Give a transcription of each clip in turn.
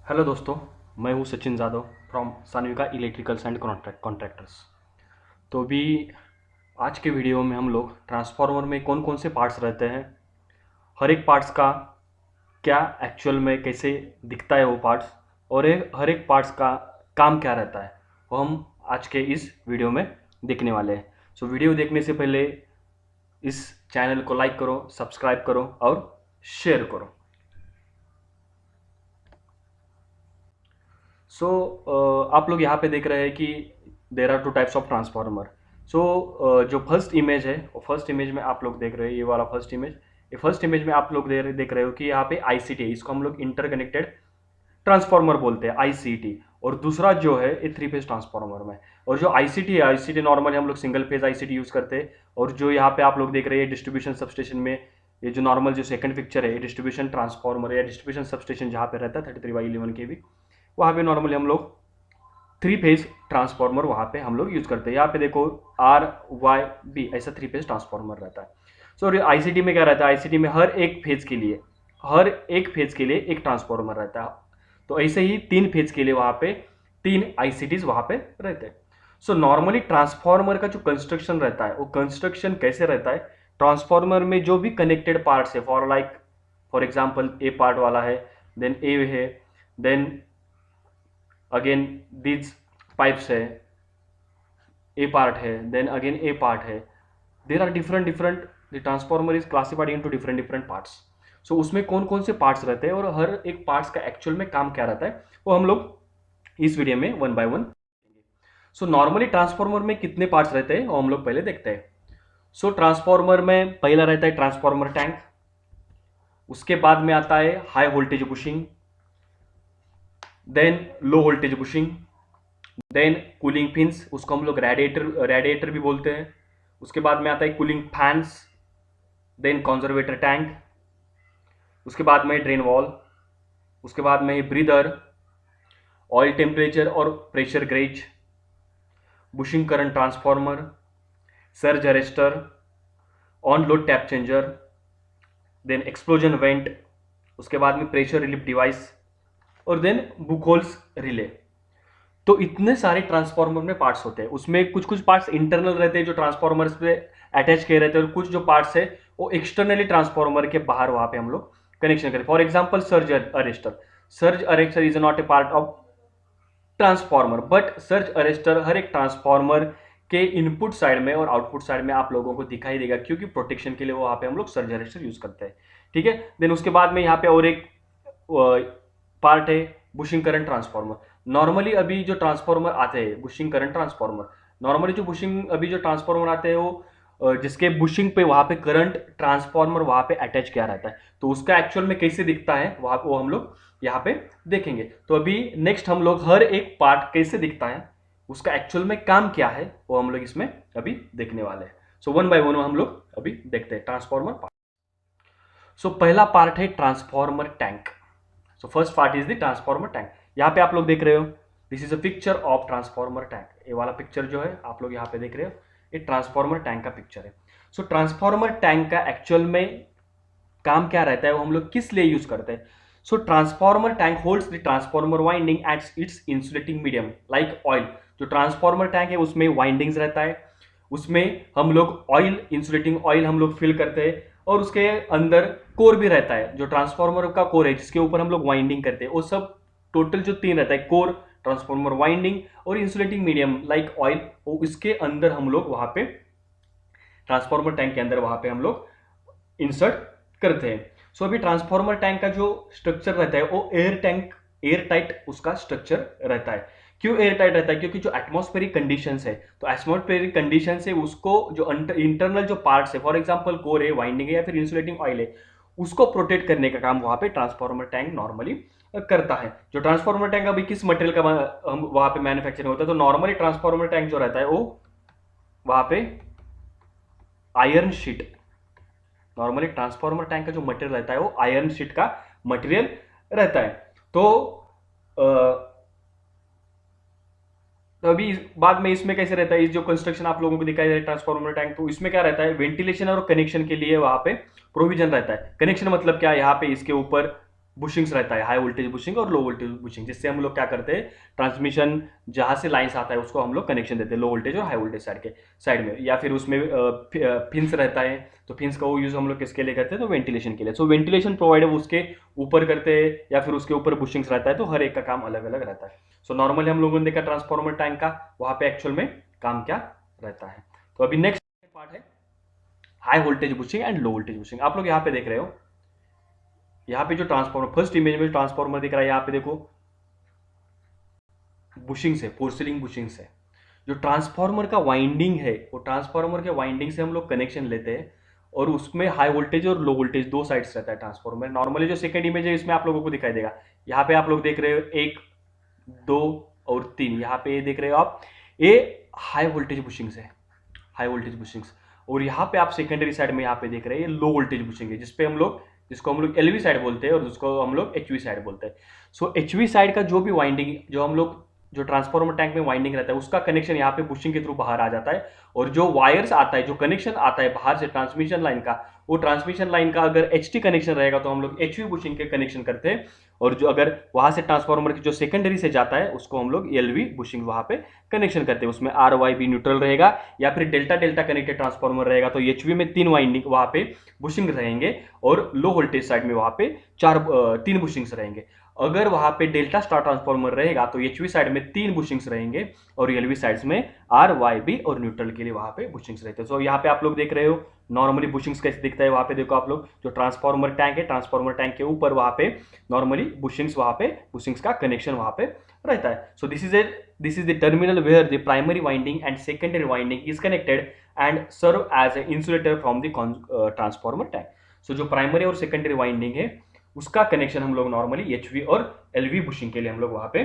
Hello दोस्तों, मैं हूँ Sachin Jadhav from Sanvika electricals and contractors. तो अभी आज के वीडियो में हम लोग ट्रांसफार्मर में कौन कौन से पार्ट्स रहते हैं, हर एक पार्ट्स का क्या एक्चुअल में कैसे दिखता है वो पार्ट्स, और हर एक पार्ट्स का काम क्या रहता है, वो हम आज के इस वीडियो में देखने वाले हैं। सो वीडियो देखने से पहले इस चैनल को लाइक करो, सब्सक्राइब करो और शेयर करो। सो आप लोग यहाँ पे देख रहे हैं कि there are two types of transformer. So जो फर्स्ट इमेज है, वो फर्स्ट इमेज में आप लोग देख रहे हैं, ये वाला फर्स्ट इमेज, ये फर्स्ट इमेज में आप लोग देख रहे हो कि यहाँ पे आईसीटी है, इसको हम लोग इंटरकनेक्टेड ट्रांसफार्मर बोलते हैं, आईसीटी। और दूसरा जो है ये थ्री फेज ट्रांसफार्मर में। और जो आईसीटी है, आईसीटी नॉर्मली हम लोग सिंगल फेज आईसीटी यूज करते हैं। और जो यहाँ पे आप लोग देख रहे हैं डिस्ट्रीब्यूशन सबस्टेशन में, ये जो नॉर्मल जो सेकंड पिक्चर है, ये डिस्ट्रीब्यूशन ट्रांसफार्मर या डिस्ट्रीब्यूशन सबस्टेशन जहाँ पे रहता है 33/11 के भी, वहाँ पे नॉर्मली हम लोग थ्री फेज ट्रांसफार्मर वहाँ पे हम लोग यूज करते हैं। यहाँ पे देखो RYB ऐसा थ्री फेज ट्रांसफार्मर रहता है। सो आईसीटी में क्या रहता है, आईसीटी में हर एक फेज के लिए एक ट्रांसफार्मर रहता है। तो ऐसे ही तीन फेज के लिए वहाँ पे तीन आईसीटीज वहाँ पे रहते हैं। सो नॉर्मली ट्रांसफार्मर का जो कंस्ट्रक्शन रहता है, वो कंस्ट्रक्शन कैसे रहता है, ट्रांसफार्मर में जो भी कनेक्टेड पार्ट्स है, फॉर एग्जाम्पल ए पार्ट वाला है, देन ए है, देन अगेन दीज पाइप्स है, ए पार्ट है, देन अगेन ए पार्ट है, there are different the transformer is classified into different parts. So उसमें कौन कौन से पार्ट्स रहते हैं और हर एक पार्ट्स का एक्चुअल में काम क्या रहता है, वो हम लोग इस वीडियो में one by one. So normally transformer में कितने पार्ट्स रहते हैं वो हम लोग पहले देखते हैं। सो ट्रांसफार्मर में पहला रहता है ट्रांसफार्मर टैंक, उसके बाद में आता है high voltage bushing, then low voltage bushing, then cooling fins, उसको हम लोग रेडिएटर भी बोलते हैं। उसके बाद में आता है cooling fans, then conservator tank, उसके बाद में ड्रेन वॉल, उसके बाद में ब्रीदर, ऑयल टेम्परेचर और pressure gauge, bushing current transformer, surge arrester, on load tap changer, then explosion vent, उसके बाद में प्रेशर रिलीफ डिवाइस, और देन बुकहोल्स रिले। तो इतने सारे ट्रांसफार्मर में पार्ट्स होते हैं। उसमें कुछ कुछ पार्ट्स इंटरनल रहते हैं जो ट्रांसफार्मर्स पे अटैच किए रहते हैं, और कुछ जो पार्ट्स है वो एक्सटर्नली ट्रांसफार्मर के बाहर वहां पे हम लोग कनेक्शन करें। For example surge arrester is not a part of transformer, but surge arrester हर एक ट्रांसफार्मर के इनपुट साइड में और आउटपुट साइड में आप लोगों को दिखाई देगा, क्योंकि प्रोटेक्शन के लिए वहां पे हम लोग सर्ज अरेस्टर यूज करते हैं। ठीक है, देन उसके बाद में यहाँ पे और एक पार्ट है बुशिंग करंट ट्रांसफार्मर। नॉर्मली अभी जो ट्रांसफार्मर आते हैं बुशिंग करंट ट्रांसफार्मर, नॉर्मली जो बुशिंग अभी जो ट्रांसफार्मर आते हैं वो जिसके बुशिंग पे वहां पे करंट ट्रांसफार्मर वहां पे अटैच किया रहता है, तो उसका एक्चुअल में कैसे दिखता है वहां वो हम लोग यहाँ पे देखेंगे। तो अभी नेक्स्ट हम लोग हर एक पार्ट कैसे दिखता है, उसका एक्चुअल में काम क्या है, वो हम लोग इसमें अभी देखने वाले हैं। सो वन बाय वन हम लोग अभी देखते हैं ट्रांसफार्मर पार्ट। सो पहला पार्ट है transformer tank. So first part is the transformer tank. यहाँ पे आप लोग देख रहे हो, this is a picture of transformer tank. ये वाला पिक्चर जो है आप लोग यहाँ पे देख रहे हो, ये ट्रांसफार्मर टैंक का पिक्चर है। सो ट्रांसफार्मर टैंक का एक्चुअल में काम क्या रहता है, वो हम लोग किस लिए यूज करते हैं। So transformer tank holds the transformer winding at its insulating medium like oil. जो ट्रांसफार्मर टैंक है उसमें वाइंडिंग्स रहता है, उसमें हम लोग ऑयल, इंसुलेटिंग ऑयल हम लोग फिल करते हैं, और उसके अंदर कोर भी रहता है, जो ट्रांसफार्मर का कोर है जिसके ऊपर हम लोग वाइंडिंग करते हैं। वो सब टोटल जो तीन रहता है, कोर, ट्रांसफार्मर वाइंडिंग और इंसुलेटिंग मीडियम लाइक ऑयल, वो इसके अंदर हम लोग वहां पे ट्रांसफार्मर टैंक के अंदर वहां पे हम लोग इंसर्ट करते हैं। सो अभी ट्रांसफार्मर टैंक का जो स्ट्रक्चर रहता है वो एयर टाइट उसका स्ट्रक्चर रहता है। क्यों एयर टाइट रहता है, क्योंकि जो एटमॉस्फेरिक कंडीशंस है, तो एटमॉस्फेरिक कंडीशंस है उसको जो इंटरनल जो पार्ट्स है, फॉर एग्जांपल कोर है, वाइंडिंग है या फिर इंसुलेटिंग ऑयल है, उसको प्रोटेक्ट करने का काम वहां पे ट्रांसफार्मर टैंक नॉर्मली करता है। जो ट्रांसफार्मर टैंक अभी किस मटेरियल का हम वहां पे मैन्युफैक्चरिंग होता है, तो नॉर्मली ट्रांसफार्मर टैंक जो रहता है वो वहां पे iron sheet, normally transformer tank का जो मटेरियल रहता है वो आयरन शीट का मटेरियल रहता है। तो अभी बाद में इसमें कैसे रहता है, इस जो कंस्ट्रक्शन आप लोगों को दिखाई दे रहा है ट्रांसफार्मर टैंक, तो इसमें क्या रहता है, वेंटिलेशन और कनेक्शन के लिए वहां पे प्रोविजन रहता है। कनेक्शन मतलब क्या है, यहाँ पे इसके ऊपर बुशिंग्स रहता है, हाई वोल्टेज बुशिंग और लो वोल्टेज बुशिंग, जिससे हम लोग क्या करते हैं, ट्रांसमिशन जहां से लाइन्स आता है उसको हम लोग कनेक्शन देते हैं लो वोल्टेज और हाई वोल्टेज साइड में। या फिर उसमें फिन्स रहता है, तो फिन्स का वो यूज हम लोग किसके लिए करते हैं, तो वेंटिलेशन के लिए। सो वेंटिलेशन प्रोवाइड उसके ऊपर करते हैं या फिर उसके ऊपर बुशिंग्स रहता है, तो हर एक का काम अलग अलग रहता है। सो नॉर्मली हम लोगों ने देखा ट्रांसफॉर्मर टैंक का, वहां पे एक्चुअल में काम क्या रहता है। तो अभी नेक्स्ट पार्ट है high voltage bushing and low voltage bushing. आप लोग यहाँ पे देख रहे हो, यहाँ पे जो ट्रांसफॉर्मर, फर्स्ट इमेज में ट्रांसफॉर्मर दिख रहा है, यहाँ पे देखो बुशिंग्स है, पोर्सिलिंग बुशिंग्स है। जो ट्रांसफॉर्मर का वाइंडिंग है, वो ट्रांसफॉर्मर के वाइंडिंग से हम लोग कनेक्शन लेते हैं, और उसमें हाई वोल्टेज और लो वोल्टेज दो साइड्स रहता है ट्रांसफॉर्मर। नॉर्मली जो सेकंड इमेज है इसमें आप लोगों को दिखाई देगा, यहाँ पे आप लोग देख रहे हो 1 2 और 3, यहाँ पे देख रहे हो आप, ये हाई वोल्टेज बुशिंग्स है, हाई वोल्टेज बुशिंग्स। और यहाँ पे आप सेकेंडरी साइड में यहाँ पे देख रहे हैं, ये लो वोल्टेज बुशिंग है, जिसको हम लोग एलवी साइड बोलते हैं और जिसको हम लोग एचवी साइड बोलते हैं। सो एचवी साइड का जो भी वाइंडिंग, जो हम लोग जो ट्रांसफॉर्मर टैंक में वाइंडिंग रहता है, उसका कनेक्शन यहाँ पे बुशिंग के थ्रू बाहर आ जाता है। और जो वायर्स आता है, जो कनेक्शन आता है बाहर से ट्रांसमिशन लाइन का, वो ट्रांसमिशन लाइन का अगर एचटी कनेक्शन रहेगा तो हम लोग एचवी बुशिंग के कनेक्शन करते हैं। और जो अगर वहां से ट्रांसफॉर्मर की जो सेकेंडरी से जाता है, उसको हम लोग एलवी बुशिंग वहां पे कनेक्शन करते हैं। उसमें आर वाई बी न्यूट्रल रहेगा, या फिर डेल्टा डेल्टा कनेक्टेड ट्रांसफॉर्मर रहेगा, तो एचवी में 3 वाइंडिंग वहां पे बुशिंग रहेंगे, और लो वोल्टेज साइड में वहां पे 3 बुशिंग्स रहेंगे। अगर वहां पे डेल्टा स्टार ट्रांसफॉर्मर रहेगा तो एचवी साइड में 3 बुशिंग्स रहेंगे, और एलवी साइड्स में आर वाई बी और न्यूट्रल के लिए वहां पे बुशिंग्स रहते हैं। सो यहाँ पे आप लोग देख रहे हो नॉर्मली बुशिंग्स कैसे दिखता है, वहां पे देखो आप लोग, जो ट्रांसफॉर्मर टैंक है, ट्रांसफॉर्मर टैंक के ऊपर वहां पे नॉर्मली बुशिंग्स का कनेक्शन वहां पे रहता है। So this is the terminal where the primary winding and secondary winding is connected and serve as a insulator from the transformer tank. So जो प्राइमरी और सेकेंडरी वाइंडिंग है, उसका कनेक्शन हम लोग नॉर्मली एचवी और एलवी बुशिंग के लिए हम लोग वहां पे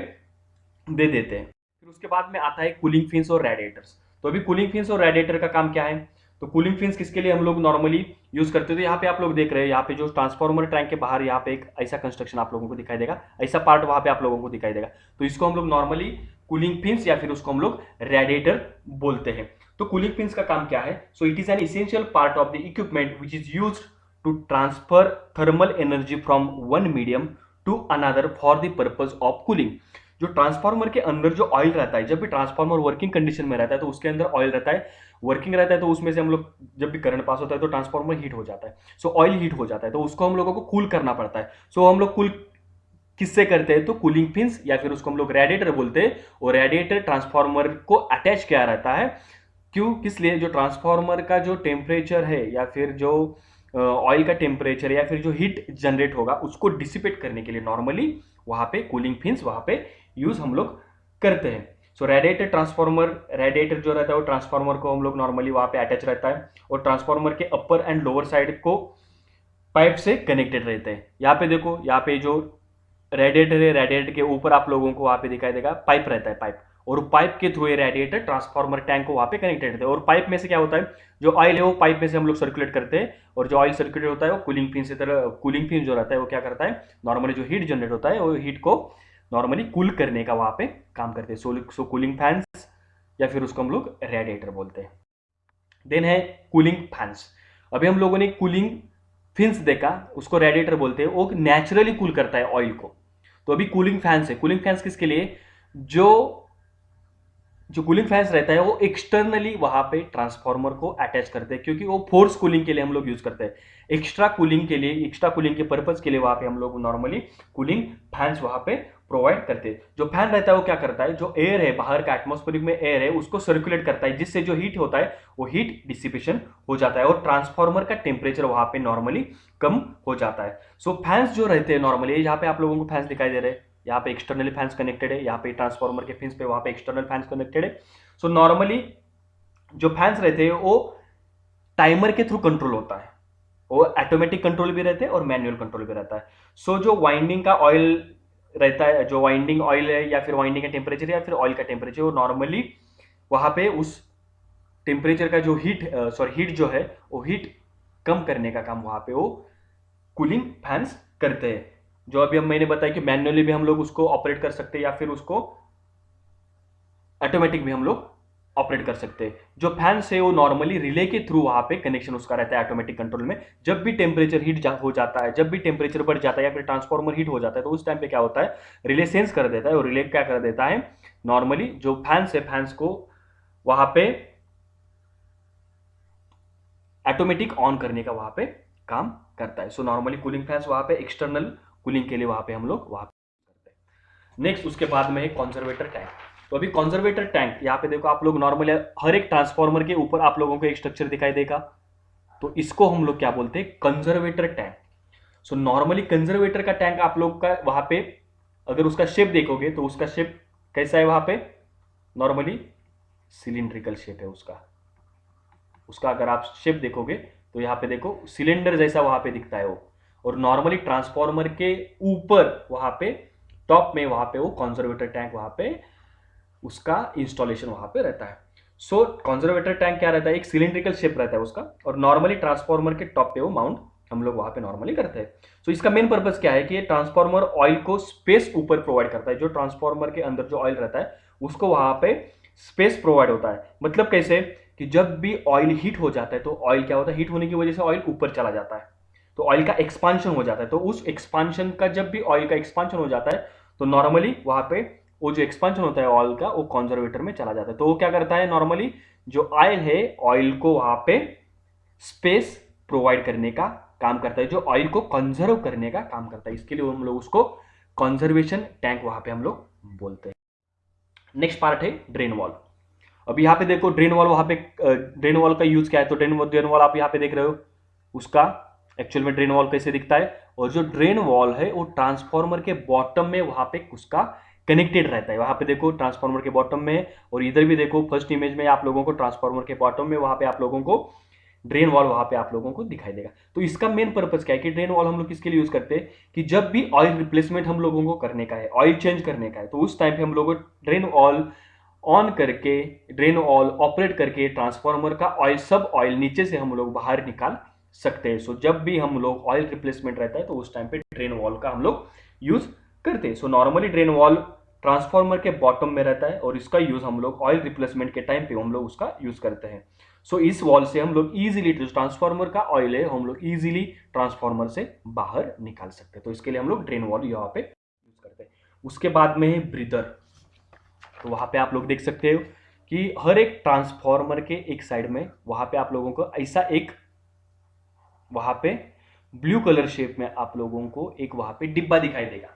दे देते हैं। फिर उसके बाद में आता है कूलिंग फिन्स और रेडिएटर्स। तो अभी कूलिंग फिन्स और रेडिएटर का काम क्या है, तो कूलिंग फिन्स किसके लिए हम लोग नॉर्मली यूज करते हैं, तो यहाँ पे आप लोग देख रहे हैं, यहाँ पे जो ट्रांसफॉर्मर टैंक के बाहर यहाँ पे एक ऐसा कंस्ट्रक्शन आप लोगों को दिखाई देगा, ऐसा पार्ट वहां पे आप लोगों को दिखाई देगा, तो इसको हम लोग नॉर्मली कूलिंग फिन्स या फिर उसको हम लोग रेडिएटर बोलते हैं। तो कूलिंग फिन्स का काम क्या है, so it is an essential part of the equipment which is used to transfer thermal energy from one medium to another for the purpose of cooling। जो ट्रांसफार्मर के अंदर जो ऑयल रहता है, जब भी ट्रांसफार्मर वर्किंग कंडीशन में रहता है तो उसके अंदर ऑयल रहता है, वर्किंग रहता है, तो उसमें से हम लोग जब भी करंट पास होता है तो ट्रांसफार्मर हीट हो जाता है, सो ऑयल हीट हो जाता है, तो उसको हम लोगों को कूल करना पड़ता है। सो हम लोग कूल किससे करते हैं, तो कूलिंग फिन्स या फिर उसको हम लोग रेडिएटर बोलते हैं। और रेडिएटर ट्रांसफार्मर को अटैच किया रहता है, क्यों, किस लिए, जो ट्रांसफार्मर का जो टेम्परेचर है या फिर जो ऑयल का टेम्परेचर या फिर जो हीट जनरेट होगा उसको डिसिपेट करने के लिए नॉर्मली वहां पे कूलिंग फिन्स वहां पे यूज हम लोग करते हैं। सो रेडिएटर ट्रांसफार्मर, रेडिएटर जो रहता है वो ट्रांसफार्मर को हम लोग नॉर्मली वहां पे अटैच रहता है, और ट्रांसफार्मर के अपर एंड लोअर साइड को पाइप से कनेक्टेड रहते हैं। यहाँ पे देखो, यहाँ पे जो रेडिएटर है, रेडिएटर के ऊपर आप लोगों को वहां पे दिखाई देगा पाइप रहता है, पाइप, और पाइप के थ्रू ये रेडिएटर ट्रांसफार्मर टैंक को वहां पे कनेक्टेड रहता है। और पाइप में से क्या होता है, जो ऑयल है वो पाइप में से हम लोग सर्कुलेट करते हैं, और जो ऑयल सर्कुलेट होता है वो कूलिंग फिन से तरह, कूलिंग फिन जो रहता है वो क्या करता है, नॉर्मली जो हीट जनरेट होता है वो हीट को नॉर्मली कूल करने का वहां पे काम करते हैं। सो कूलिंग फैंस या फिर उसको हम लोग रेडिएटर बोलते हैं। देन है कूलिंग फैंस। अभी हम लोगों ने कूलिंग फिन्स देखा, उसको रेडिएटर बोलते हैं, वो नेचुरली कूल करता है ऑयल को। तो अभी कूलिंग फैंस है, कूलिंग फैंस किसके लिए, जो कूलिंग फैंस रहता है वो एक्सटर्नली वहां पे ट्रांसफार्मर को अटैच करते हैं, क्योंकि वो फोर्स कूलिंग के लिए हम लोग यूज करते हैं, एक्स्ट्रा कूलिंग के लिए, एक्स्ट्रा कूलिंग के पर्पज के लिए वहां पे हम लोग नॉर्मली कूलिंग फैंस वहां पे प्रोवाइड करते हैं। जो फैन रहता है वो क्या करता है, जो एयर है बाहर का एटमॉस्फेरिक में एयर है उसको सर्कुलेट करता है, जिससे जो हीट होता है वो हीट डिसिपेशन हो जाता है, और ट्रांसफार्मर का टेम्परेचर वहां पे नॉर्मली कम हो जाता है। सो फैंस जो रहते हैं नॉर्मली, यहाँ पे आप लोगों को फैंस दिखाई दे रहे हैं, यहाँ पे एक्सटर्नली फैंस कनेक्टेड है, यहाँ पे ट्रांसफार्मर के फिन्स पे वहां पे एक्सटर्नल फैंस कनेक्टेड है। सो नॉर्मली जो फैंस रहते हैं वो टाइमर के थ्रू कंट्रोल होता है, वो ऑटोमेटिक कंट्रोल भी रहते हैं और मैनुअल कंट्रोल भी रहता है। सो जो वाइंडिंग का ऑयल रहता है, जो वाइंडिंग ऑयल है या फिर वाइंडिंग का टेम्परेचर या फिर ऑयल का टेम्परेचर, वो नॉर्मली वहां पे उस टेम्परेचर का जो हीट जो है वो हीट कम करने का काम वहां पे वो कूलिंग फैंस करते हैं। जो अभी मैंने बताया कि मैन्युअली भी हम लोग उसको ऑपरेट कर सकते हैं या फिर उसको ऑटोमेटिक भी हम लोग ऑपरेट कर सकते हैं। जो फैंस है वो नॉर्मली रिले के थ्रू वहां पे कनेक्शन उसका रहता है ऑटोमेटिक कंट्रोल में। जब भी टेम्परेचर हो जाता है, जब भी टेम्परेचर बढ़ जाता है या फिर ट्रांसफॉर्मर हीट हो जाता है, तो उस टाइम पे क्या होता है, रिले सेंस कर देता है और रिले क्या कर देता है, नॉर्मली जो फैंस है फैंस को वहां पे ऑटोमेटिक ऑन करने का वहां पे काम करता है। सो नॉर्मली कूलिंग फैंस वहां पे एक्सटर्नल कूलिंग के लिए वहां पे हम लोग वहां पे करते हैं। नेक्स्ट उसके बाद में है कंजर्वेटर टैंक। तो अभी कंजर्वेटर टैंक यहाँ पे देखो, आप लोग नॉर्मली हर एक ट्रांसफॉर्मर के ऊपर आप लोगों को एक स्ट्रक्चर दिखाई देगा, तो इसको हम लोग क्या बोलते हैं, conservator tank. So normally conservator का टैंक आप लोग का वहां पे अगर उसका शेप देखोगे तो उसका शेप कैसा है, वहां पे नॉर्मली सिलिंड्रिकल शेप है उसका। उसका अगर आप शेप देखोगे तो यहाँ पे देखो सिलेंडर जैसा वहां पे दिखता है वो। और नॉर्मली ट्रांसफॉर्मर के ऊपर वहां पे टॉप में वहां पे वो कंजर्वेटर टैंक वहां पे उसका इंस्टॉलेशन वहां पे रहता है। सो कंजर्वेटर टैंक क्या रहता है, एक सिलिंड्रिकल शेप रहता है उसका, और नॉर्मली ट्रांसफॉर्मर के टॉप पे वो माउंट हम लोग वहां पे नॉर्मली करते हैं। सो इसका मेन पर्पस क्या है कि ये ट्रांसफॉर्मर ऑयल को स्पेस ऊपर प्रोवाइड करता है। जो ट्रांसफॉर्मर के अंदर जो ऑयल रहता है उसको वहां पे स्पेस प्रोवाइड होता है। मतलब कैसे कि जब भी ऑयल हीट हो जाता है तो ऑयल क्या होता है, हीट होने की वजह से ऑयल ऊपर चला जाता है, तो ऑयल का एक्सपांशन हो जाता है। तो उस एक्सपांशन का जब भी ऑयल का एक्सपांशन हो जाता है तो नॉर्मली वहां पे वो जो एक्सपांशन होता है ऑयल का वो कंजर्वेटर में चला जाता है। तो वो क्या करता है, नॉर्मली जो ऑयल है ऑयल को वहां पे स्पेस प्रोवाइड करने का काम करता है, जो ऑयल को कंजर्व करने का काम करता है। इसके लिए हम लोग उसको कंजर्वेशन टैंक वहां पे हम लोग बोलते हैं। नेक्स्ट पार्ट है ड्रेन वॉल। अब यहाँ पे देखो ड्रेन वॉल, वहां पे ड्रेन वॉल का यूज क्या है, तो ड्रेन वॉल आप यहाँ पे देख रहे हो उसका एक्चुअल में ड्रेन वॉल कैसे दिखता है। और जो ड्रेन वॉल है वो ट्रांसफॉर्मर के बॉटम में वहां पे उसका कनेक्टेड रहता है। वहां पे देखो ट्रांसफॉर्मर के बॉटम में, और इधर भी देखो फर्स्ट इमेज में आप लोगों को ट्रांसफॉर्मर के बॉटम में वहां पे आप लोगों को ड्रेन वॉल वहां पे आप लोगों को दिखाई देगा। तो इसका मेन पर्पस क्या है कि ड्रेन वॉल हम लोग किसके लिए यूज करते हैं, कि जब भी ऑयल रिप्लेसमेंट हम लोगों को करने का है, ऑयल चेंज करने का है, तो उस टाइम पे हम लोग ड्रेन वॉल ऑन करके, ड्रेन वॉल ऑपरेट करके ट्रांसफॉर्मर का ऑयल, सब ऑयल नीचे से हम लोग बाहर निकाल सकते हैं। सो जब भी हम लोग ऑयल रिप्लेसमेंट रहता है तो उस टाइम पे ड्रेन वॉल का हम लोग यूज करते हैं। So normally drain wall transformer के बॉटम में रहता है और इसका यूज हम लोग ऑयल रिप्लेसमेंट के टाइम पे हम लोग उसका यूज करते हैं। सो इस वॉल से हम लोग इजीली, जो ट्रांसफॉर्मर का ऑयल है हम लोग इजीली ट्रांसफॉर्मर से बाहर निकाल सकते हैं। तो इसके लिए हम लोग ड्रेन वॉल यहाँ पे यूज करते हैं। उसके बाद में है ब्रीदर। तो वहां पे आप लोग देख सकते हो कि हर एक ट्रांसफॉर्मर के एक साइड में वहां पे आप लोगों को ऐसा एक, वहां पे ब्लू कलर शेप में आप लोगों को एक वहां पे डिब्बा दिखाई देगा।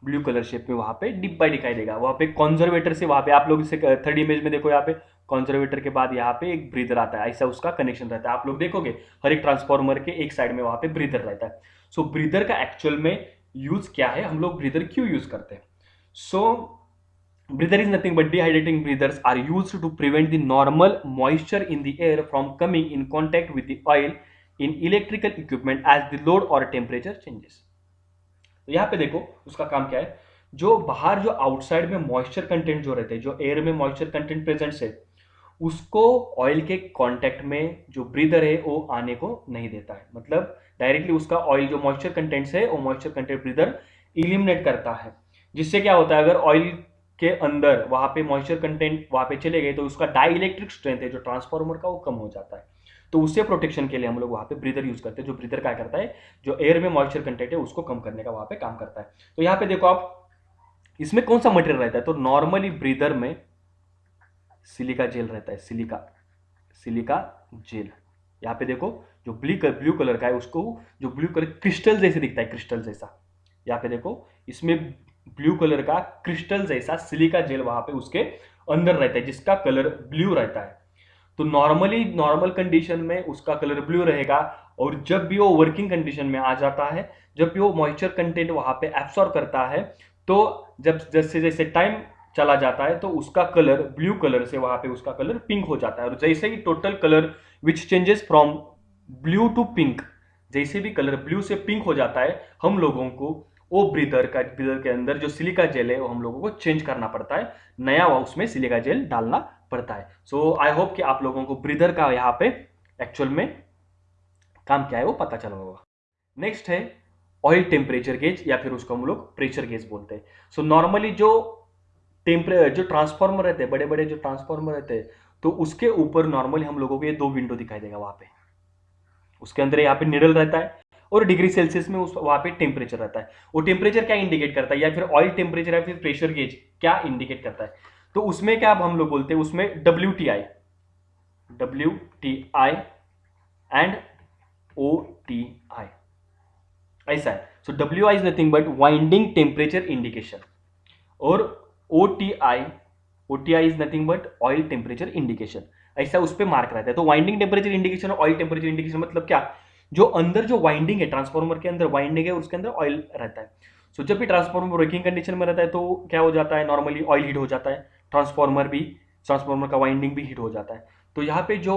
ब्लू कलर शेप में वहां पे डिब्बा दिखाई देगा। वहां पे कंजर्वेटर से, वहां पे आप लोग इसे थर्ड इमेज में देखो, यहाँ पे कंजर्वेटर के बाद यहाँ पे एक ब्रीदर आता है, ऐसा उसका कनेक्शन रहता है। आप लोग देखोगे हर एक ट्रांसफॉर्मर के एक साइड में वहां पे ब्रीदर रहता है। सो ब्रीदर का एक्चुअल में यूज क्या है, हम लोग ब्रीदर क्यों यूज करते हैं। सो breather is nothing but dehydrating breathers are used to prevent the normal moisture in the air from coming in contact with the oil in electrical equipment as the load or temperature changes। तो यहाँ पे देखो उसका काम क्या है, जो बाहर जो आउटसाइड में मॉइस्चर कंटेंट जो रहते हैं, जो एयर में मॉइस्चर कंटेंट प्रेजेंट है, उसको ऑयल के कांटेक्ट में जो ब्रीदर है वो आने को नहीं देता है। मतलब डायरेक्टली उसका ऑयल जो मॉइस्चर कंटेंट्स है वो मॉइस्चर कंटेंट ब्रीदर इलिमिनेट करता है। जिससे क्या होता है, अगर ऑयल के अंदर वहां पे मॉइस्चर कंटेंट वहां पे चले गए तो उसका डाई इलेक्ट्रिक स्ट्रेंथ है जो ट्रांसफॉर्मर का वो कम हो जाता है। तो उससे प्रोटेक्शन के लिए हम लोग वहां पे ब्रीदर यूज करते हैं। जो ब्रीदर क्या करता है, जो एयर में मॉइस्चर कंटेंट है उसको कम करने का वहां पे काम करता है। तो यहाँ पे देखो आप, इसमें कौन सा मटेरियल रहता है, तो नॉर्मली ब्रीदर में सिलिका जेल रहता है, सिलिका जेल। यहाँ पे देखो जो ब्लू कलर का है उसको, जो ब्लू कलर क्रिस्टल जैसे दिखता है, क्रिस्टल जैसा, यहाँ पे देखो इसमें ब्लू कलर का क्रिस्टल जैसा सिलिका जेल वहां पे उसके अंदर रहता है जिसका कलर ब्लू रहता है। तो नॉर्मली नॉर्मल कंडीशन में उसका कलर ब्लू रहेगा, और जब भी वो वर्किंग कंडीशन में आ जाता है, जब भी वो मॉइस्चर कंटेंट वहां पे एब्सॉर्ब करता है, तो जब जैसे जैसे टाइम चला जाता है तो उसका कलर ब्लू कलर से वहां पे उसका कलर पिंक हो जाता है। और जैसे ही total colour which changes from blue to pink, जैसे भी कलर ब्लू से पिंक हो जाता है, हम लोगों को वो ब्रीदर के अंदर जो सिलिका जेल है वो हम लोगों को चेंज करना पड़ता है, नया उसमें सिलिका जेल डालना पड़ता है। सो आई होप कि आप लोगों को ब्रीदर का यहाँ पे एक्चुअल में काम क्या है वो पता चला होगा। नेक्स्ट है ऑयल टेम्परेचर गेज, या फिर उसको हम लोग प्रेशर गेज बोलते हैं। सो नॉर्मली जो जो ट्रांसफार्मर रहते हैं, बड़े बड़े जो ट्रांसफार्मर रहते हैं, तो उसके ऊपर नॉर्मली हम लोगों को ये 2 विंडो दिखाई देगा वहां पे। उसके अंदर यहाँ पे निडल रहता है और डिग्री सेल्सियस में उस वहां पे टेम्परेचर रहता है। वो टेम्परेचर क्या इंडिकेट करता है, या फिर ऑयल टेम्परेचर या फिर प्रेशर गेज क्या इंडिकेट करता है, तो उसमें क्या अब हम लोग बोलते हैं, उसमें WTI एंड OTI ऐसा है। सो WI is nothing but winding temperature indication, और OTI is nothing but oil temperature indication, ऐसा उस पर मार्क रहता है। तो वाइंडिंग टेम्परेचर इंडिकेशन और ऑयल टेम्परेचर इंडिकेशन मतलब क्या, जो अंदर जो वाइंडिंग है, ट्रांसफार्मर के अंदर वाइंडिंग है, उसके अंदर ऑयल रहता है। सो जब भी ट्रांसफार्मर वर्किंग कंडीशन में रहता है तो क्या हो जाता है, नॉर्मली ऑयल हीट हो जाता है, ट्रांसफार्मर का वाइंडिंग भी हीट हो जाता है। तो यहाँ पे जो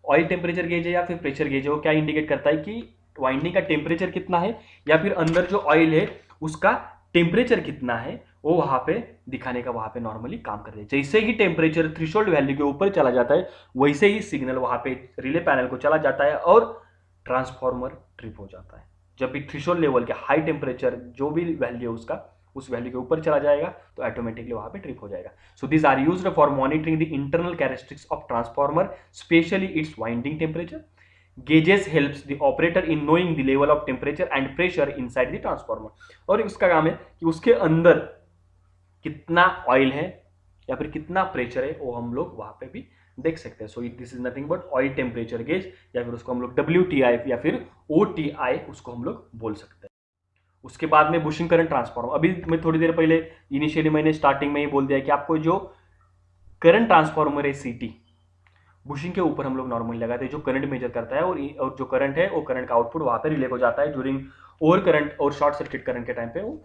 ऑयल टेम्परेचर गेज है या फिर प्रेशर गेज है, वो क्या इंडिकेट करता है कि वाइंडिंग का टेम्परेचर कितना है, या फिर अंदर जो ऑयल है उसका टेम्परेचर कितना है, वो वहां पे दिखाने का वहां पे नॉर्मली काम कर रहे हैं। जैसे ही टेम्परेचर थ्रेशोल्ड वैल्यू के ऊपर चला जाता है, वैसे ही सिग्नल वहां पे रिले पैनल को चला जाता है और ट्रांसफार्मर ट्रिप हो जाता है। जब भी थ्रेशोल्ड लेवल के हाई टेम्परेचर जो भी वैल्यू है उसका, उस वैल्यू के ऊपर चला जाएगा तो ऑटोमेटिकली वहां पे ट्रिप हो जाएगा। So this are used for monitoring the internal characteristics of transformer, specially its winding temperature. Gauges helps the operator in knowing the level of temperature and pressure inside the transformer। और उसका काम है कि उसके अंदर कितना ऑयल है या फिर कितना प्रेशर है, वो हम लोग वहां पे भी देख सकते हैं। सो this is nothing but oil temperature gauge, या फिर उसको हम लोग WTI या फिर OTI उसको हम लोग बोल सकते हैं। उसके बाद में बुशिंग करंट ट्रांसफार्मर, अभी मैं थोड़ी देर पहले इनिशियली मैंने स्टार्टिंग में ही बोल दिया कि आपको जो करंट ट्रांसफार्मर है CT, बुशिंग के ऊपर हम लोग नॉर्मली लगाते हैं, जो करंट मेजर करता है, और जो करंट है वो करंट का आउटपुट वहां पे रिले हो जाता है ड्यूरिंग ओवर करंट और शॉर्ट सर्किट करंट के टाइम पे, वो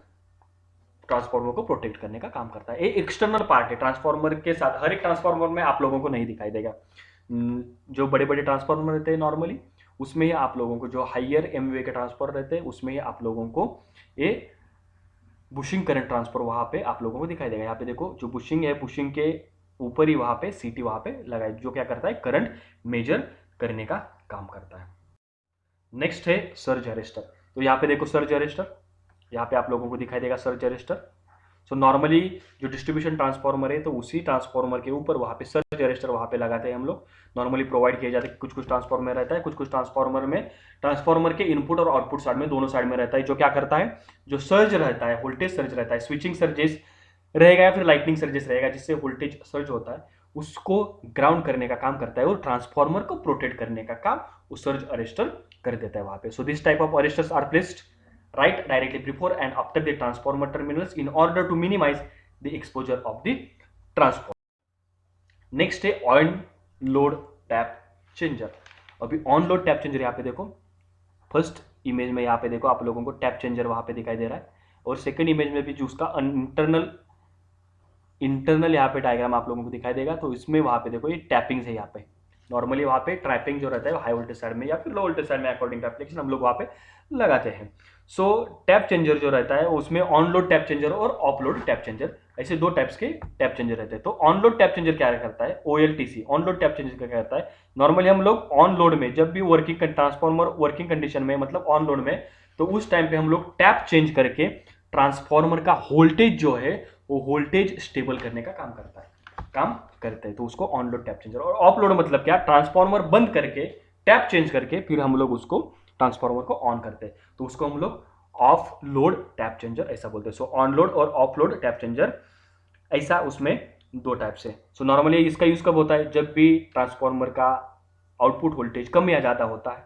ट्रांसफार्मर को प्रोटेक्ट करने का काम करता है। ये एक्सटर्नल पार्ट है ट्रांसफार्मर के साथ, हर एक ट्रांसफार्मर में आप लोगों को नहीं दिखाई देगा। जो बड़े बड़े ट्रांसफार्मर रहते हैं नॉर्मली, उसमें ही आप लोगों को, जो हाइयर MVA के ट्रांसफार्मर रहते हैं उसमें ही आप लोगों को ये बुशिंग करंट ट्रांसफर वहां पे आप लोगों को दिखाई देगा। यहाँ पे देखो, जो बुशिंग है, बुशिंग के ऊपर ही वहां पे CT वहां पे लगाई, जो क्या करता है, करंट मेजर करने का काम करता है। नेक्स्ट है सर्ज अरेस्टर। तो यहाँ पे देखो सर्ज अरेस्टर, यहाँ पे आप लोगों को दिखाई देगा सर्ज अरेस्टर। सो नॉर्मली जो डिस्ट्रीब्यूशन ट्रांसफार्मर है, तो उसी ट्रांसफार्मर के ऊपर वहां पे सर्ज अरेस्टर वहां पे लगाते हैं हम लोग, नॉर्मली प्रोवाइड किए जाते हैं। कुछ कुछ ट्रांसफार्मर में रहता है, कुछ कुछ ट्रांसफार्मर में, ट्रांसफार्मर के इनपुट और आउटपुट साइड में, दोनों साइड में रहता है। जो क्या करता है, जो सर्ज रहता है, वोल्टेज सर्ज रहता है, स्विचिंग सर्जेस रहेगा या फिर लाइटनिंग सर्जेस रहेगा, जिससे वोल्टेज सर्ज होता है, उसको ग्राउंड करने का काम करता है, और ट्रांसफार्मर को प्रोटेक्ट करने का काम वो सर्ज अरेस्टर कर देता है वहां पे। So this type of arresters are placed right directly before and after the transformer terminals in order to minimize the exposure of the transformer। Next है ऑन लोड टैप चेंजर। अभी on load tap changer यहाँ पे देखो, first image में यहाँ पे देखो आप लोगों को टैप चेंजर वहां पे दिखाई दे रहा है, और सेकंड इमेज में भी जो उसका इंटरनल यहाँ पे डायग्राम आप लोगों को दिखाई देगा। तो इसमें वहां पे देखो ये टैपिंग्स है। यहाँ पे नॉर्मली वहां पे ट्रैपिंग जो रहता है हाई वोल्टेज साइड में या फिर लो वोल्टेज साइड में, अकॉर्डिंग टू एप्लीकेशन हम लोग वहां पे लगाते हैं। सो टैप चेंजर जो रहता है उसमें ऑन लोड टैप चेंजर और ऑफ लोड टैप चेंजर, ऐसे दो टाइप्स के टैप चेंजर रहते हैं। तो ऑन लोड टैप चेंजर क्या करता है, OLTC on load tap changer क्या करता है, नॉर्मली हम लोग ऑन लोड में, जब भी वर्किंग ट्रांसफार्मर वर्किंग कंडीशन में, मतलब ऑन लोड में, तो उस टाइम पे हम लोग टैप चेंज करके ट्रांसफार्मर का वोल्टेज जो है वो वोल्टेज स्टेबल करने का काम करते हैं। तो उसको ऑन लोड टैप चेंजर। और ऑफ लोड मतलब क्या, ट्रांसफार्मर बंद करके टैप चेंज करके फिर हम लोग उसको ट्रांसफार्मर को ऑन करते हैं, तो उसको हम लोग ऑफ लोड टैप चेंजर ऐसा बोलते हैं। सो ऑन लोड और ऑफ लोड टैप चेंजर ऐसा, उसमें दो टाइप से। सो नॉर्मली इसका यूज कब होता है, जब भी ट्रांसफार्मर का आउटपुट वोल्टेज कम या ज्यादा होता है,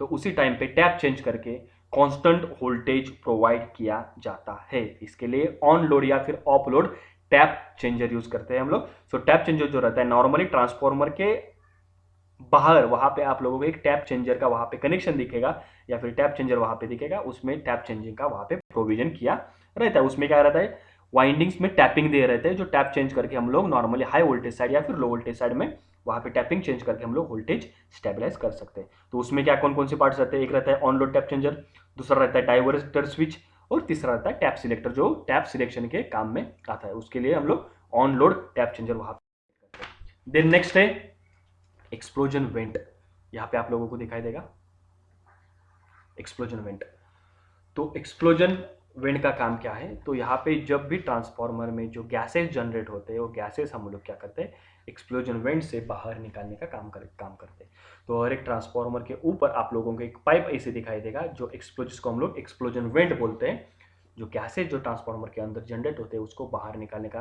तो उसी टाइम पे टैप चेंज करके कांस्टेंट वोल्टेज प्रोवाइड किया जाता है। इसके लिए ऑन लोड या फिर of load tap changer use करते हैं हम लोग। सो टैप चेंजर जो रहता है, नॉर्मली ट्रांसफार्मर के बाहर वहां पे आप लोगों को एक टैप चेंजर का वहां पे कनेक्शन दिखेगा या फिर टैप चेंजर वहां पे दिखेगा, उसमें टैप चेंजिंग का वहां पे प्रोविजन किया रहता है। उसमें क्या रहता है, वाइंडिंग्स में टैपिंग दे रहते हैं, जो टैप चेंज करके हम लोग नॉर्मली हाई वोल्टेज साइड या फिर लो वोल्टेज साइड में वहां पे टैपिंग चेंज करके हम लोग वोल्टेज स्टेबलाइज कर सकते हैं। तो उसमें क्या कौन कौन से पार्ट्स रहते हैं, एक रहता है ऑन लोड टैप चेंजर, दूसरा रहता है डाइवर्टर स्विच, और तीसरा रहता है टैप सिलेक्टर, जो टैप सिलेक्शन के काम में आता है। उसके लिए हम लोग ऑन लोड टैप चेंजर वहां पे। देन नेक्स्ट है एक्सप्लोजन वेंट। यहां पे आप लोगों को दिखाई देगा एक्सप्लोजन वेंट। तो एक्सप्लोजन वेंट का काम क्या है, तो यहाँ पे जब भी ट्रांसफार्मर में जो गैसेस जनरेट होते हैं वो गैसेस हम लोग क्या करते हैं, एक्सप्लोजन वेंट से बाहर निकालने का काम करते हैं। तो हर एक ट्रांसफार्मर के ऊपर आप लोगों को एक पाइप ऐसे दिखाई देगा जो जिसको हम लोग एक्सप्लोजन वेंट बोलते हैं। जो गैसेज जो ट्रांसफार्मर के अंदर जनरेट होते हैं उसको बाहर निकालने का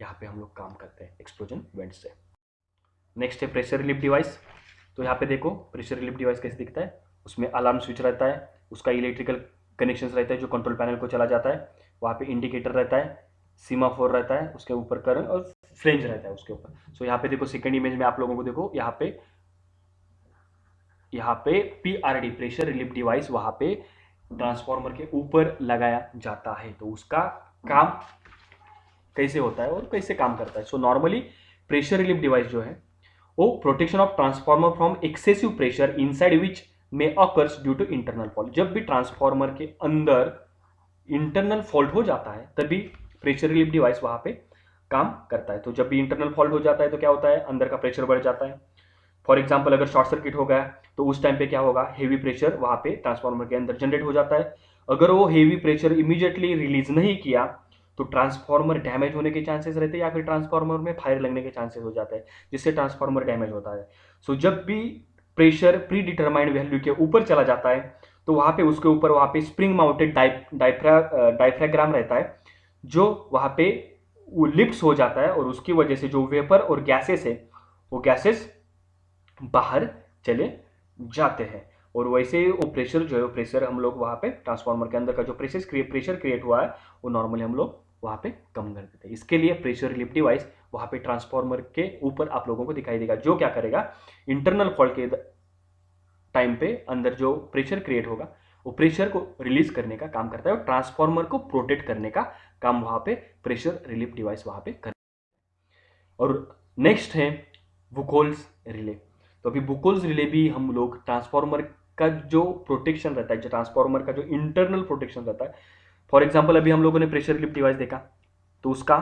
यहाँ पे हम लोग काम करते हैं एक्सप्लोजन वेंट से। नेक्स्ट है प्रेशर रिलीफ डिवाइस। तो यहाँ पे देखो प्रेशर रिलीफ डिवाइस कैसे दिखता है, उसमें अलार्म स्विच रहता है, उसका इलेक्ट्रिकल कनेक्शन रहता है जो कंट्रोल पैनल को चला जाता है, वहाँ पे इंडिकेटर रहता है, सीमाफोर रहता है, उसके ऊपर करंट और फ्लेंज रहता है उसके ऊपर। सो यहाँ पे देखो सेकंड इमेज में आप लोगों को देखो यहाँ पे PRD प्रेशर रिलीफ डिवाइस वहाँ पे ट्रांसफार्मर के ऊपर लगाया जाता है। तो उसका काम कैसे होता है और कैसे काम करता है। So normally pressure relief device जो है वो protection of transformer from excessive pressure inside which में occurs due to internal fault. जब भी ट्रांसफार्मर के अंदर इंटरनल फॉल्ट हो जाता है तभी प्रेशर रिलीफ डिवाइस वहां पे काम करता है। तो जब भी इंटरनल फॉल्ट हो जाता है तो क्या होता है, अंदर का प्रेशर बढ़ जाता है। फॉर एग्जाम्पल अगर शॉर्ट सर्किट हो गया तो उस टाइम पे क्या होगा, हेवी प्रेशर वहां पे ट्रांसफार्मर के अंदर जनरेट हो जाता है। अगर वो हेवी प्रेशर इमीडिएटली रिलीज नहीं किया तो ट्रांसफार्मर डैमेज होने के चांसेस रहते हैं या फिर ट्रांसफार्मर में फायर लगने के चांसेस हो जाते हैं जिससे ट्रांसफार्मर डैमेज होता है। सो जब भी प्रेशर प्री डिटरमाइंड वैल्यू के ऊपर चला जाता है तो वहां पे उसके ऊपर वहां पे स्प्रिंग माउंटेड डायफ्राग्राम रहता है जो वहां पे वो लिफ्ट हो जाता है और उसकी वजह से जो वेपर और गैसेस है वो गैसेस बाहर चले जाते हैं। और वैसे वो प्रेशर जो है वो प्रेशर हम लोग वहां पे ट्रांसफार्मर के अंदर का जो प्रेशर क्रिएट हुआ है वो नॉर्मली हम लोग वहां पे कम कर देते हैं। इसके लिए प्रेशर रिलीफ डिवाइस वहां पे ट्रांसफार्मर के ऊपर आप लोगों को दिखाई देगा जो क्या करेगा, इंटरनल फॉल्ट के टाइम पे अंदर जो प्रेशर क्रिएट होगा वो प्रेशर को रिलीज करने का काम करता है और ट्रांसफार्मर को प्रोटेक्ट करने का काम वहां पे प्रेशर रिलीफ डिवाइस वहां पे करता है। और नेक्स्ट है बुकोल्स रिले। तो अभी बुकोल्स रिले भी हम लोग ट्रांसफार्मर का जो प्रोटेक्शन रहता है, जो ट्रांसफार्मर का जो इंटरनल प्रोटेक्शन रहता है, फॉर एग्जांपल अभी हम लोगों ने प्रेशर रिलीफ डिवाइस देखा तो उसका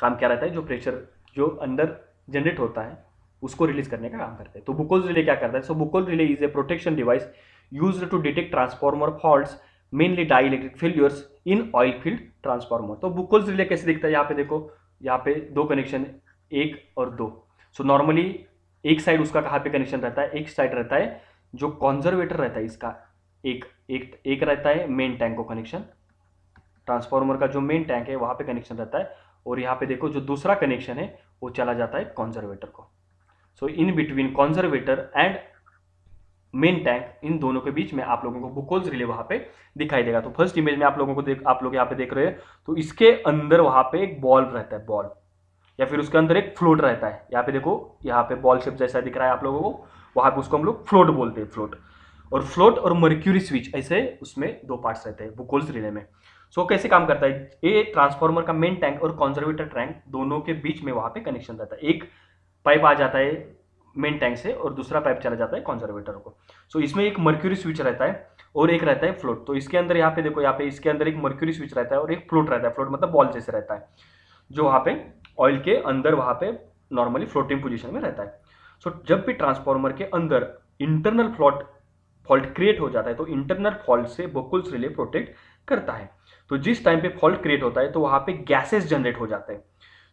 काम क्या रहता है, जो प्रेशर जो अंदर जनरेट होता है उसको रिलीज करने का काम करते हैं। तो बुकोल्स रिले क्या करता है, so Buchholz relay is a protection device used to detect transformer faults mainly dielectric failures in oil filled transformer. तो बुकोल्स रिले कैसे दिखता है, यहाँ पे देखो, यहाँ पे दो कनेक्शन, एक और दो। सो नॉर्मली एक साइड उसका कहाँ पे कनेक्शन रहता है, एक साइड रहता है जो कॉन्जर्वेटर रहता है इसका, एक रहता है मेन टैंक को कनेक्शन, ट्रांसफार्मर का जो मेन टैंक है वहां पे कनेक्शन रहता है और यहाँ पे देखो जो दूसरा कनेक्शन है वो चला जाता है कॉन्जर्वेटर को। So in between conservator and main tank, इन दोनों के बीच में आप लोगों को बुकोल्स रिले वहां पे दिखाई देगा। तो फर्स्ट इमेज में आप लोगों को आप लोग यहाँ पे देख रहे हैं तो इसके अंदर वहां पे एक बॉल रहता है, बॉल या फिर उसके अंदर एक फ्लोट रहता है। यहाँ पे देखो, यहाँ पे बॉल शेप जैसा दिख रहा है आप लोगों को, वहां पे उसको हम लोग फ्लोट बोलते हैं, फ्लोट। और फ्लोट और मर्क्यूरी स्विच ऐसे उसमें दो पार्ट्स रहते हैं बुकोल्स रिले में। सो कैसे काम करता है, ये ट्रांसफार्मर का मेन टैंक और कंजर्वेटर टैंक दोनों के बीच में वहां पे कनेक्शन रहता है। एक पाइप आ जाता है मेन टैंक से और दूसरा पाइप चला जाता है कंजर्वेटर को। सो इसमें एक मर्क्यूरी स्विच रहता है और एक रहता है फ्लोट। तो इसके अंदर यहाँ पे देखो, यहाँ पे इसके अंदर एक मर्क्यूरी स्विच रहता है और एक फ्लोट रहता है। फ्लोट मतलब बॉल जैसे रहता है जो वहां पे ऑयल के अंदर वहां पे नॉर्मली फ्लोटिंग पोजीशन में रहता है। सो जब भी ट्रांसफार्मर के अंदर इंटरनल फॉल्ट क्रिएट हो जाता है तो इंटरनल फॉल्ट से बुकोल्स रिले प्रोटेक्ट करता है। तो जिस टाइम पे फॉल्ट क्रिएट होता है तो वहां पे गैसेस जनरेट हो जाते हैं।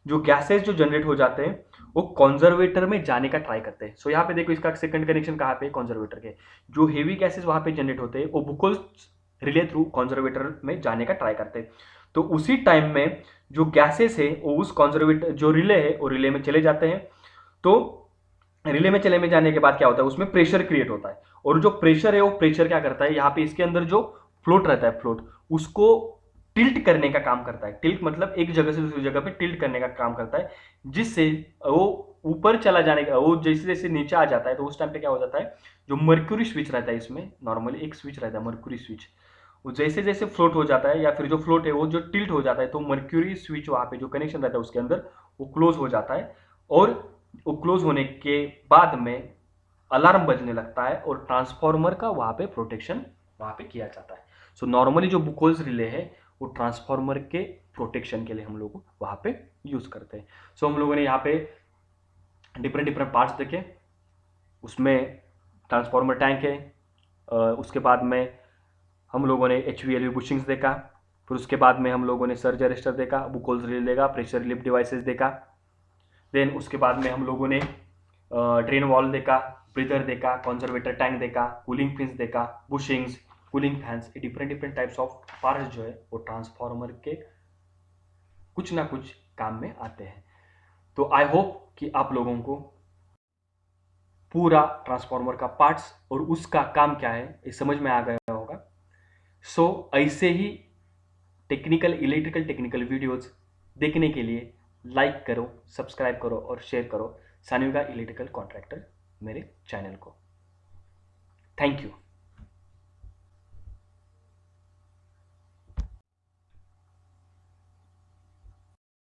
जो गैसेस जो जनरेट हो जाते हैं वो कॉन्जर्वेटर में जाने का ट्राई करते हैं। सो यहाँ पे देखो इसका सेकंड कनेक्शन कहाँ पे, कॉन्जर्वेटर के। जो हेवी गैसेस वहां पे जनरेट होते हैं वो बुकोल्स रिले थ्रू कॉन्जर्वेटर में जाने का ट्राई करते हैं। तो उसी टाइम में जो गैसेस है वो उस कॉन्जर्वेटर जो रिले है वो रिले में चले जाते हैं। तो रिले में चले में जाने के बाद क्या होता है, उसमें प्रेशर क्रिएट होता है और जो प्रेशर है वो प्रेशर क्या करता है, यहाँ पे इसके अंदर जो फ्लोट रहता है, फ्लोट उसको टिल्ट करने का काम करता है। टिल्ट मतलब एक जगह से दूसरी जगह पे टिल्ट करने का काम करता है, जिससे वो ऊपर चला जाने का, वो जैसे जैसे नीचे आ जाता है तो उस टाइम पे क्या हो जाता है, जो मर्क्यूरी स्विच रहता है, इसमें नॉर्मली एक स्विच रहता है मर्क्यूरी स्विच, वो जैसे जैसे फ्लोट हो जाता है या फिर जो फ्लोट है वो जो टिल्ट हो जाता है तो मर्क्यूरी स्विच वहां पे जो कनेक्शन रहता है उसके अंदर वो क्लोज हो जाता है और वो क्लोज होने के बाद में अलार्म बजने लगता है और ट्रांसफार्मर का वहां पे प्रोटेक्शन वहां पे किया जाता है। सो नॉर्मली जो बुकोल्स रिले है वो ट्रांसफार्मर के प्रोटेक्शन के लिए हम लोग वहां पे यूज करते हैं। सो हम लोगों ने यहाँ पे डिफरेंट डिफरेंट पार्ट्स देखे, उसमें ट्रांसफार्मर टैंक है, उसके बाद में हम लोगों ने HVLV बुशिंग्स देखा, फिर उसके बाद में हम लोगों ने सर्ज अरेस्टर देखा, बुकोल्स रिले देखा, प्रेशर रिलीफ डिवाइसेस देखा। देन उसके बाद में हम लोगों ने ड्रेन वॉल देखा, ब्रीदर देखा, कंजर्वेटर टैंक देखा, कूलिंग पिंस देखा, बुशिंग्स, कूलिंग फैंस, ये different different types of parts जो है वो ट्रांसफार्मर के कुछ ना कुछ काम में आते हैं। तो आई होप कि आप लोगों को पूरा ट्रांसफार्मर का पार्ट्स और उसका काम क्या है ये समझ में आ गया होगा। सो ऐसे ही टेक्निकल इलेक्ट्रिकल टेक्निकल वीडियोस देखने के लिए लाइक करो, सब्सक्राइब करो और शेयर करो सानिविका इलेक्ट्रिकल कॉन्ट्रैक्टर मेरे चैनल को। Thank you.